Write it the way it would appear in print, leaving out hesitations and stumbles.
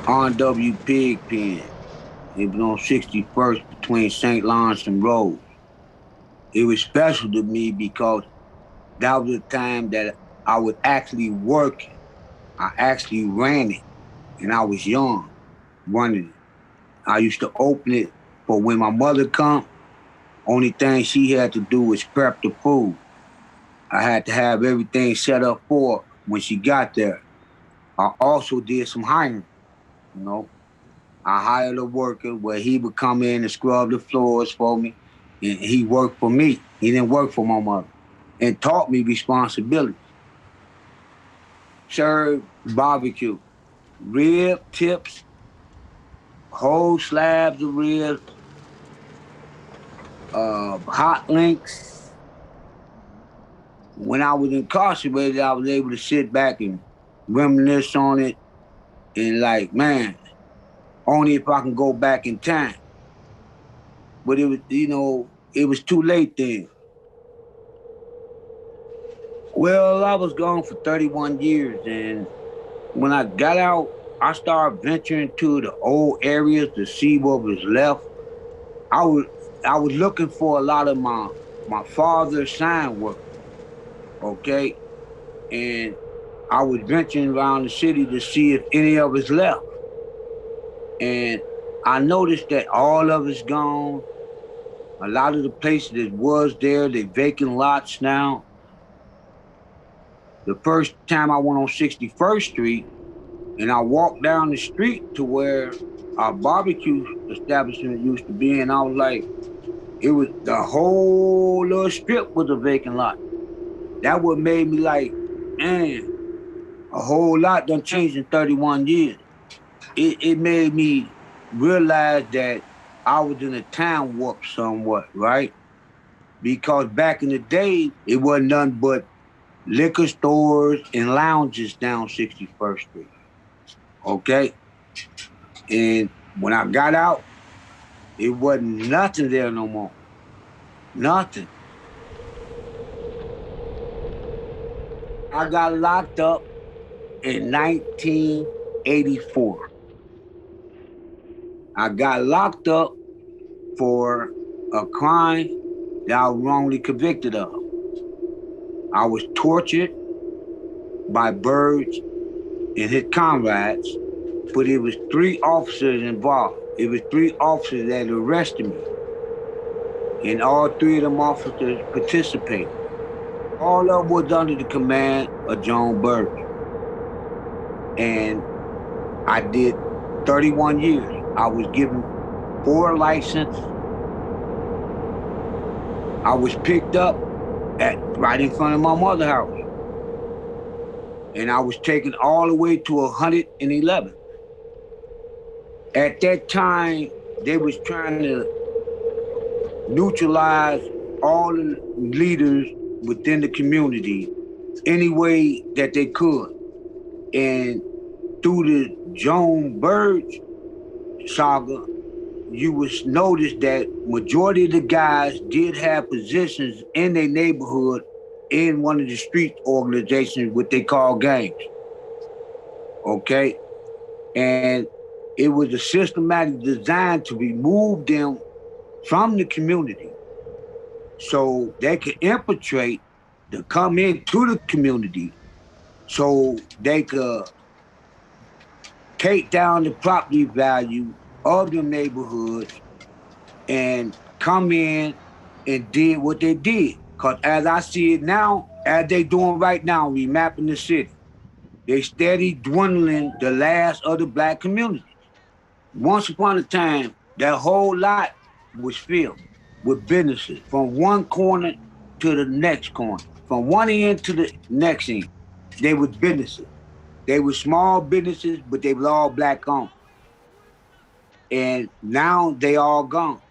R&W Pig Pen. It was on 61st between St. Lawrence and Rose. It was special to me because that was the time that I was actually working. I actually ran it, and I was young running it. I used to open it for when my mother come. Only thing she had to do was prep the food. I had to have everything set up for her when she got there. I also did some hiring, you know. I hired a worker where he would come in and scrub the floors for me, and he worked for me. He didn't work for my mother, and taught me responsibility. Served barbecue, rib tips, whole slabs of ribs, hot links. When I was incarcerated, I was able to sit back and reminisce on it, and like, man, only if I can go back in time. But it was, it was too late then. Well, I was gone for 31 years, and when I got out, I started venturing to the old areas to see what was left. I was I was looking for a lot of my father's sign work, okay? And I was venturing around the city to see if any of it's left. And I noticed that all of it's gone. A lot of the places that was there, they vacant lots now. The first time I went on 61st Street and I walked down the street to where our barbecue establishment used to be, and I was like, it was the whole little strip was a vacant lot. That what made me like, man, a whole lot done changed in 31 years. It made me realize that I was in a time warp somewhat, right? Because back in the day, it wasn't nothing but liquor stores and lounges down 61st Street. Okay? And when I got out, it wasn't nothing there no more. Nothing. I got locked up in 1984. I got locked up for a crime that I was wrongly convicted of. I was tortured by Burge and his comrades, but it was 3 officers involved. It was 3 officers that arrested me, and all 3 of them officers participated. All of them was under the command of Jon Burge, and I did 31 years. I was given 4 licenses. I was picked up right in front of my mother's house, and I was taken all the way to 111. At that time, they was trying to neutralize all the leaders within the community any way that they could. And through the Jon Burge saga, you would notice that majority of the guys did have positions in their neighborhood in one of the street organizations, what they call gangs. Okay? And it was a systematic design to remove them from the community so they could infiltrate to come into the community so they could take down the property value of the neighborhoods and come in and did what they did. Because as I see it now, as they doing right now, remapping the city, they steady dwindling the last of the black communities. Once upon a time, that whole lot was filled with businesses from one corner to the next corner, from one end to the next end. They were businesses. They were small businesses, but they were all black owned. And now they all gone.